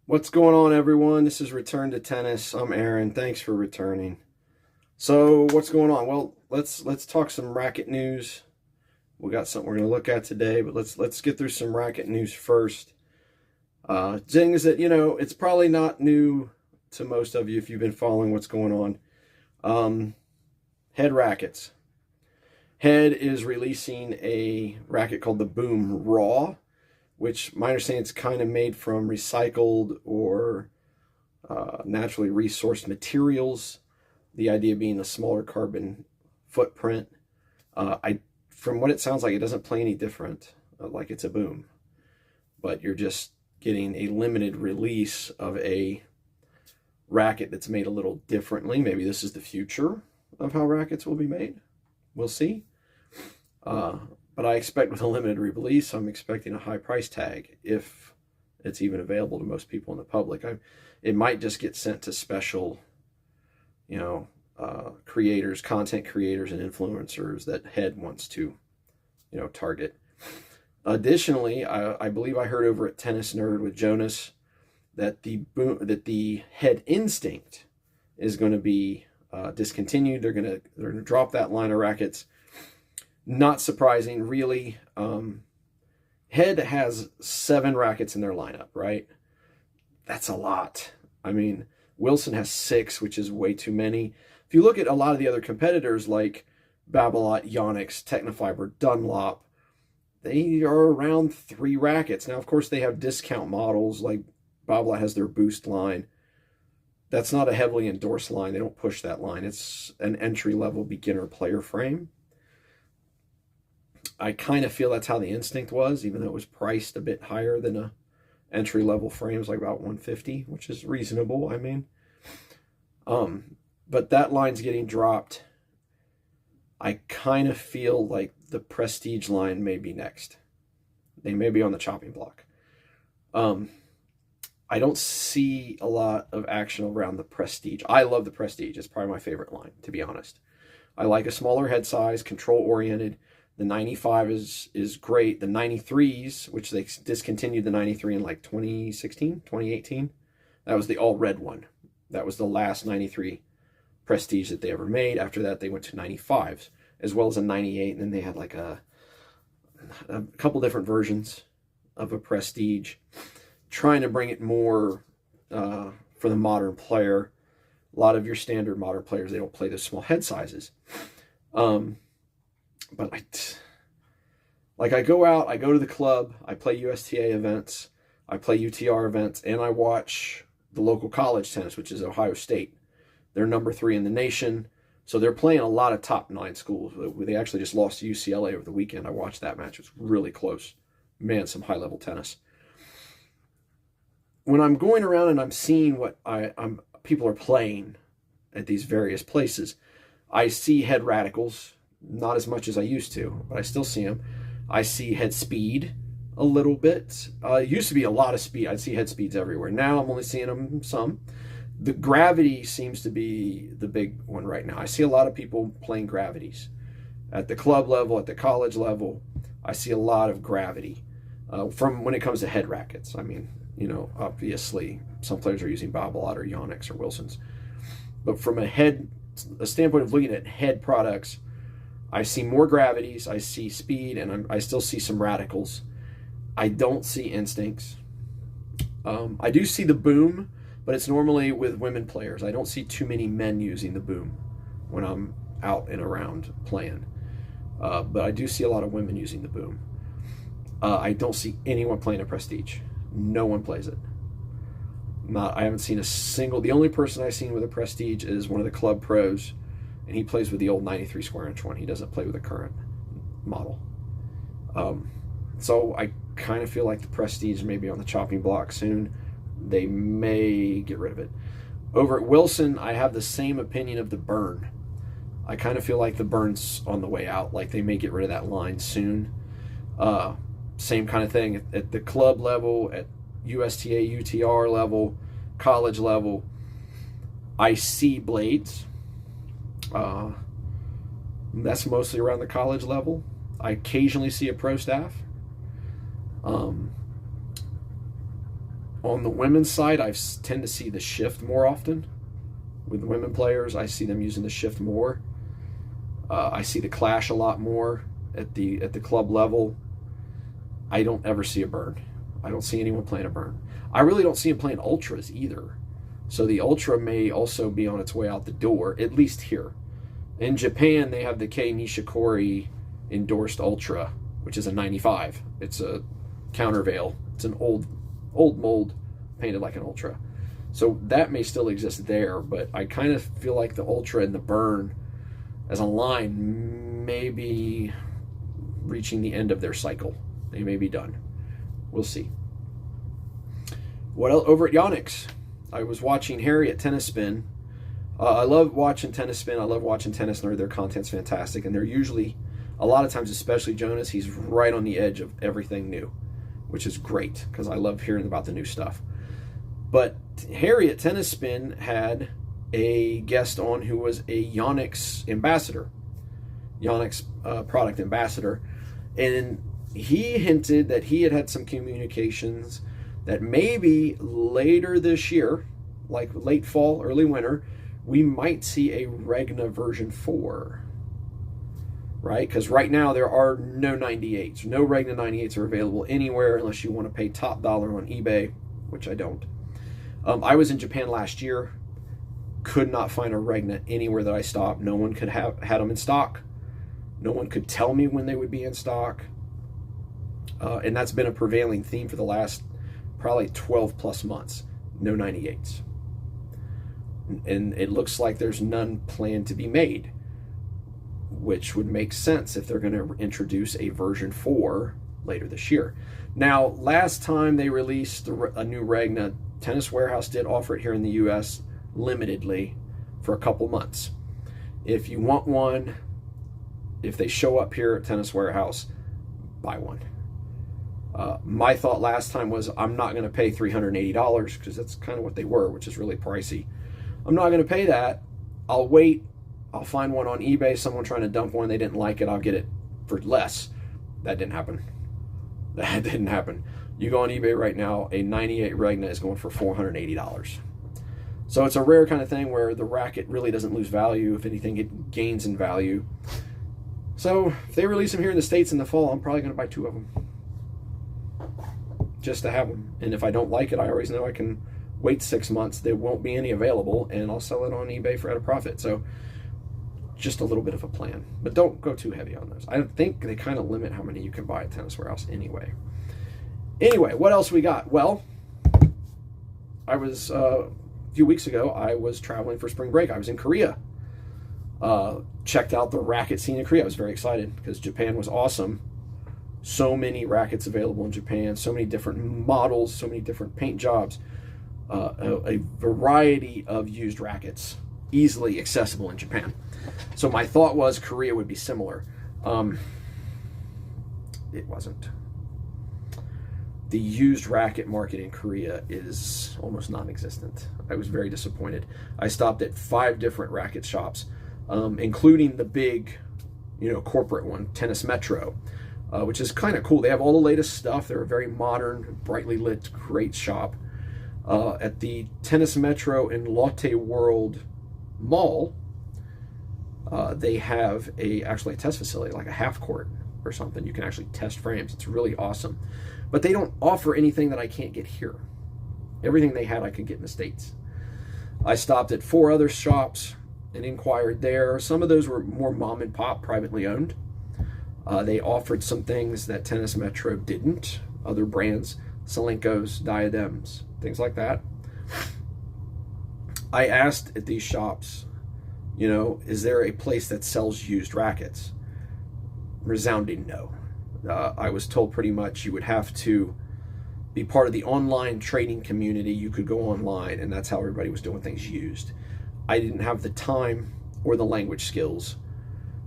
What's going on, everyone? This is Return to Tennis. I'm Aaron. Thanks for returning. So, what's going on? Well, let's talk some racket news. We got something we're going to look at today, but let's get through some racket news first. Thing is that, it's probably not new to most of you if you've been following what's going on. Head rackets. Head is releasing a racket called the Boom Raw, which my understanding is kind of made from recycled or naturally resourced materials. The idea being a smaller carbon footprint. From what it sounds like, it doesn't play any different, like it's a Boom, but you're just getting a limited release of a racket that's made a little differently. Maybe this is the future of how rackets will be made. We'll see. But I expect with a limited release, I'm expecting a high price tag if it's even available to most people in the public. It might just get sent to special, creators, content creators, and influencers that Head wants to, target. Additionally, I believe I heard over at Tennis Nerd with Jonas that the Head Instinct is going to be discontinued. They're going to drop that line of rackets. Not surprising, really. Head has 7 rackets in their lineup, right? That's a lot. I mean, Wilson has 6, which is way too many. If you look at a lot of the other competitors like Babolat, Yonex, Technofiber, Dunlop, they are around 3 rackets. Now, of course, they have discount models, like Babolat has their Boost line. That's not a heavily endorsed line. They don't push that line. It's an entry-level beginner player frame. I kind of feel that's how the Instinct was, even though it was priced a bit higher than a entry-level frame, like about $150, which is reasonable, I mean. But that line's getting dropped. I kind of feel like the Prestige line may be next. They may be on the chopping block. I don't see a lot of action around the Prestige. I love the Prestige. It's probably my favorite line, to be honest. I like a smaller head size, control-oriented. The 95 is great. The 93s, which they discontinued the 93 in like 2016, 2018. That was the all-red one. That was the last 93 Prestige that they ever made. After that, they went to 95s, as well as a 98. And then they had like a couple different versions of a Prestige, trying to bring it more for the modern player. A lot of your standard modern players, they don't play those small head sizes. But I go out, I go to the club, I play USTA events, I play UTR events, and I watch the local college tennis, which is Ohio State. They're number 3 in the nation, so they're playing a lot of top 9 schools. They actually just lost to UCLA over the weekend. I watched that match. It was really close. Man, some high-level tennis. When I'm going around and I'm seeing what people are playing at these various places, I see head radicals. Not as much as I used to, but I still see them. I see head speed a little bit. It used to be a lot of speed. I'd see head speeds everywhere. Now I'm only seeing them some. The gravity seems to be the big one right now. I see a lot of people playing gravities. At the club level, at the college level, I see a lot of gravity from when it comes to head rackets. I mean, obviously some players are using Babolat or Yonex or Wilson's. But from a standpoint of looking at head products, I see more gravities, I see speed, and I still see some radicals. I don't see instincts. I do see the Boom, but it's normally with women players. I don't see too many men using the Boom when I'm out and around playing. But I do see a lot of women using the Boom. I don't see anyone playing a Prestige. No one plays it. I haven't seen a single. The only person I've seen with a Prestige is one of the club pros, and he plays with the old 93 square inch one. He doesn't play with the current model. So I kind of feel like the Prestige may be on the chopping block soon. They may get rid of it. Over at Wilson, I have the same opinion of the Burn. I kind of feel like the Burn's on the way out. Like they may get rid of that line soon. Same kind of thing at the club level, at USTA, UTR level, college level. I see blades. That's mostly around the college level. I occasionally see a pro staff. On the women's side, I tend to see the shift more often. With women players, I see them using the shift more. I see the clash a lot more at the club level. I don't ever see a burn. I don't see anyone playing a burn. I really don't see them playing ultras either. So the ultra may also be on its way out the door, at least here. In Japan, they have the Kei Nishikori endorsed ultra, which is a 95. It's a countervail. It's an old mold painted like an ultra. So that may still exist there, but I kind of feel like the ultra and the burn as a line may be reaching the end of their cycle. They may be done. We'll see. What else? Over at Yonex, I was watching Harry at Tennis Spin. I love watching Tennis Spin. I love watching Tennis Nerd. Their content's fantastic, and they're usually, a lot of times, especially Jonas, he's right on the edge of everything new, which is great because I love hearing about the new stuff. But Harry at Tennis Spin had a guest on who was a Yonex ambassador, Yonex product ambassador, and he hinted that he had some communications that maybe later this year, like late fall, early winter, we might see a Regna version 4, right? Because right now there are no 98s. No Regna 98s are available anywhere unless you want to pay top dollar on eBay, which I don't. I was in Japan last year, could not find a Regna anywhere that I stopped. No one could had them in stock. No one could tell me when they would be in stock. And that's been a prevailing theme for the last probably 12 plus months. No 98s. And it looks like there's none planned to be made, which would make sense if they're going to introduce a version 4 later this year. Now, last time they released a new Regna, Tennis Warehouse did offer it here in the US limitedly for a couple months. If you want one, if they show up here at Tennis Warehouse, buy one. My thought last time was I'm not going to pay $380 because that's kind of what they were, which is really pricey. I'm not going to pay that. I'll wait. I'll find one on eBay. Someone trying to dump one. They didn't like it. I'll get it for less. That didn't happen. That didn't happen. You go on eBay right now, a 98 Regna is going for $480. So it's a rare kind of thing where the racket really doesn't lose value. If anything, it gains in value. So if they release them here in the States in the fall, I'm probably going to buy 2 of them. Just to have them. And if I don't like it, I always know I can wait 6 months. There won't be any available, and I'll sell it on eBay at a profit. So just a little bit of a plan. But don't go too heavy on those. I think they kind of limit how many you can buy at Tennis Warehouse anyway. Anyway, what else we got? Well, I was, a few weeks ago, I was traveling for spring break. I was in Korea. Checked out the racket scene in Korea. I was very excited because Japan was awesome. So many rackets available in Japan, so many different models, so many different paint jobs, a variety of used rackets, easily accessible in Japan. So my thought was Korea would be similar. It wasn't. The used racket market in Korea is almost non-existent. I was very disappointed. I stopped at 5 different racket shops, including the big, corporate one, Tennis Metro, which is kind of cool. They have all the latest stuff. They're a very modern, brightly lit, great shop. At the Tennis Metro in Lotte World Mall, they have actually a test facility, like a half court or something. You can actually test frames. It's really awesome. But they don't offer anything that I can't get here. Everything they had I could get in the States. I stopped at 4 other shops and inquired there. Some of those were more mom and pop, privately owned. They offered some things that Tennis Metro didn't. Other brands, Selenkos, Diadems, things like that. I asked at these shops, is there a place that sells used rackets? Resounding no. I was told pretty much you would have to be part of the online trading community. You could go online, and that's how everybody was doing things used. I didn't have the time or the language skills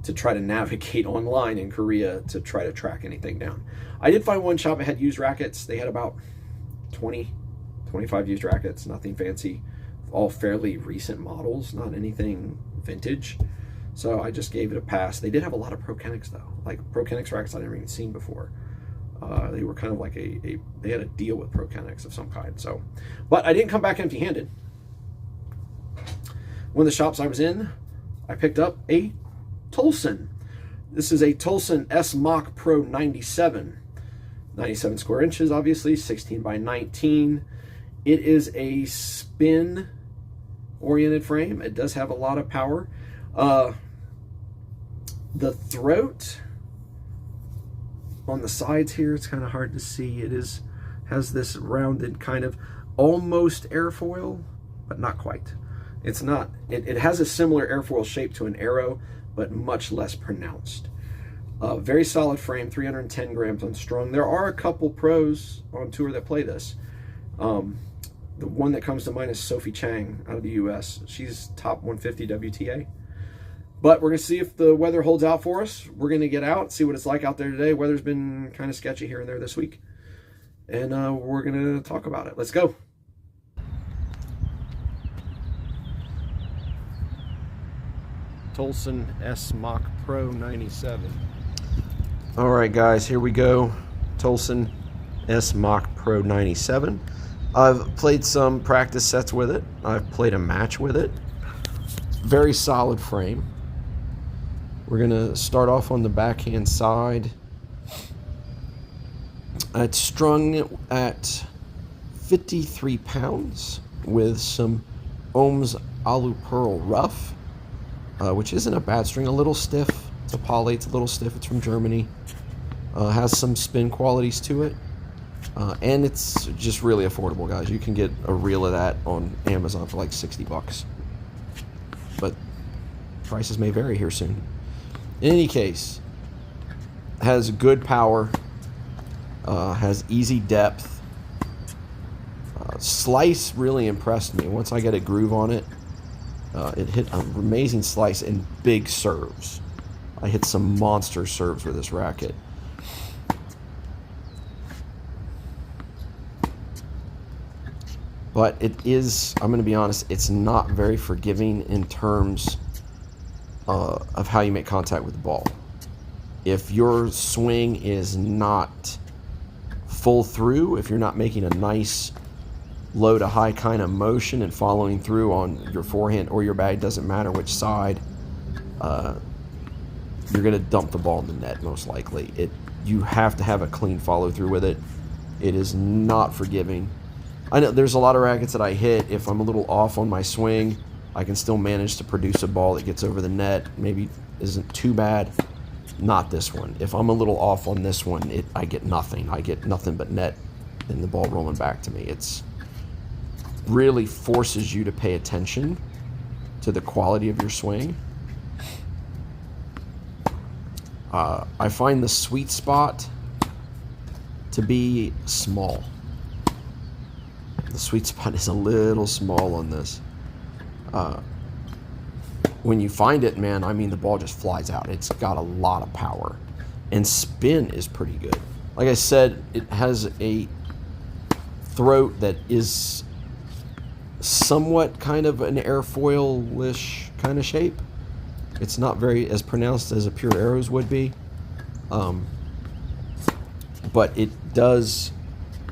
to try to navigate online in Korea to try to track anything down. I did find one shop that had used rackets. They had about 20, 25 used rackets, nothing fancy, all fairly recent models, not anything vintage. So I just gave it a pass. They did have a lot of Pro Kenix though, like Pro Kenix rackets I'd never even seen before. They were kind of like they had a deal with ProKennex of some kind. So, but I didn't come back empty-handed. One of the shops I was in, I picked up a Toalson. This is a Toalson S Mach Pro 97. 97 square inches, obviously, 16 by 19. It is a spin-oriented frame. It does have a lot of power. The throat on the sides here, it's kind of hard to see. It has this rounded kind of almost airfoil, but not quite. It's not. It has a similar airfoil shape to an arrow, but much less pronounced. Very solid frame, 310 grams unstrung. There are a couple pros on tour that play this. The one that comes to mind is Sophie Chang out of the US. She's top 150 WTA. But we're going to see if the weather holds out for us. We're going to get out, see what it's like out there today. Weather's been kind of sketchy here and there this week. And we're going to talk about it. Let's go. Toalson S Mach Pro 97. All right, guys, here we go. Toalson S Mach Pro 97. I've played some practice sets with it. I've played a match with it. Very solid frame. We're gonna start off on the backhand side. It's strung at 53 pounds with some Ohms Alu Pearl rough, which isn't a bad string. A little stiff. It's a poly. It's a little stiff. It's from Germany. Has some spin qualities to it. And it's just really affordable, guys. You can get a reel of that on Amazon for like 60 bucks. But prices may vary here soon. In any case, has good power, has easy depth. Slice really impressed me. Once I get a groove on it, it hit an amazing slice and big serves. I hit some monster serves with this racket. But it is, I'm going to be honest, it's not very forgiving in terms of how you make contact with the ball. If your swing is not full through, if you're not making a nice low to high kind of motion and following through on your forehand or your bag, doesn't matter which side, you're going to dump the ball in the net most likely. You have to have a clean follow through with it. It is not forgiving. I know there's a lot of rackets that I hit. If I'm a little off on my swing, I can still manage to produce a ball that gets over the net. Maybe isn't too bad. Not this one. If I'm a little off on this one, I get nothing. I get nothing but net and the ball rolling back to me. It's really forces you to pay attention to the quality of your swing. I find the sweet spot to be small. The sweet spot is a little small on this. When you find it, man, I mean, the ball just flies out. It's got a lot of power. And spin is pretty good. Like I said, it has a throat that is somewhat kind of an airfoil-ish kind of shape. It's not very as pronounced as a pure arrows would be. But it does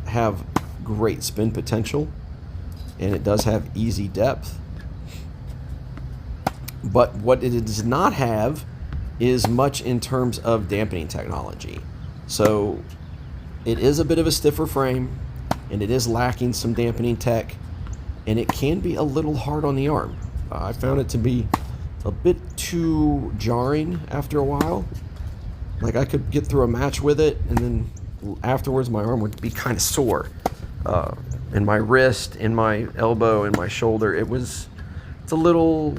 have great spin potential, and it does have easy depth. But what it does not have is much in terms of dampening technology. So it is a bit of a stiffer frame, and it is lacking some dampening tech, and it can be a little hard on the arm. I found it to be a bit too jarring after a while. Like I could get through a match with it, and then afterwards my arm would be kind of sore. And my wrist, and my elbow, and my shoulder, it's a little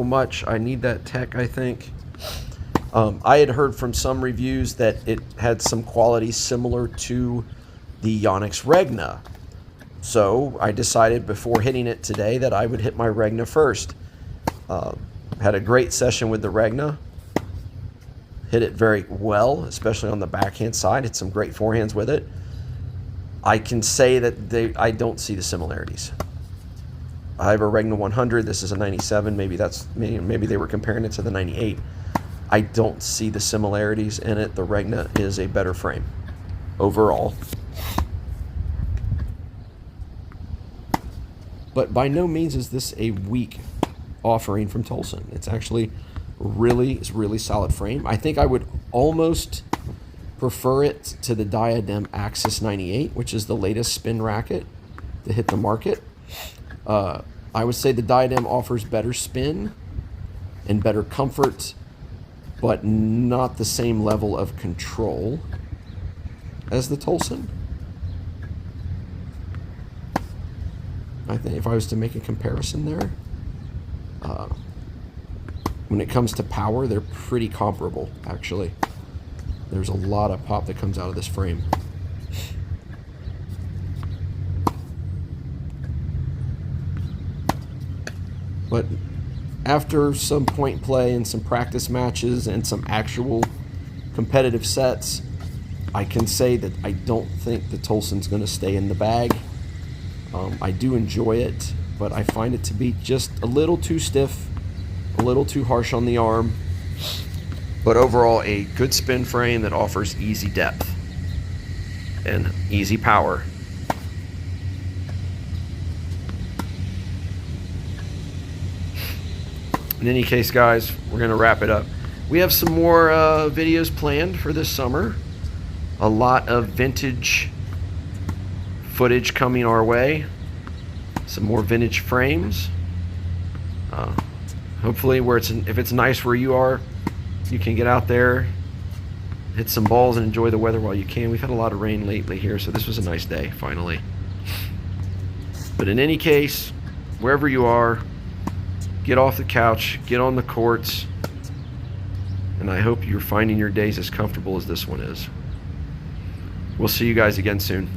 much. I need that tech, I think. I had heard from some reviews that it had some qualities similar to the Yonex Regna. So I decided before hitting it today that I would hit my Regna first. Had a great session with the Regna. Hit it very well, especially on the backhand side. Hit some great forehands with it. I can say that I don't see the similarities. I have a Regna 100. This is a 97. Maybe they were comparing it to the 98. I don't see the similarities in it. The Regna is a better frame. overall. But by no means is this a weak offering from Toalson. It's actually really solid frame. I think I would almost prefer it to the Diadem Axis 98, which is the latest spin racket to hit the market. I would say the Diadem offers better spin and better comfort, but not the same level of control as the Toalson. I think if I was to make a comparison there, when it comes to power, they're pretty comparable, actually. There's a lot of pop that comes out of this frame. But after some point play and some practice matches and some actual competitive sets, I can say that I don't think the Toalson's going to stay in the bag. I do enjoy it, but I find it to be just a little too stiff, a little too harsh on the arm. But overall, a good spin frame that offers easy depth and easy power. In any case, guys, we're going to wrap it up. We have some more videos planned for this summer. A lot of vintage footage coming our way. Some more vintage frames. Hopefully, if it's nice where you are, you can get out there, hit some balls, and enjoy the weather while you can. We've had a lot of rain lately here, so this was a nice day, finally. But in any case, wherever you are, get off the couch, get on the courts, and I hope you're finding your days as comfortable as this one is. We'll see you guys again soon.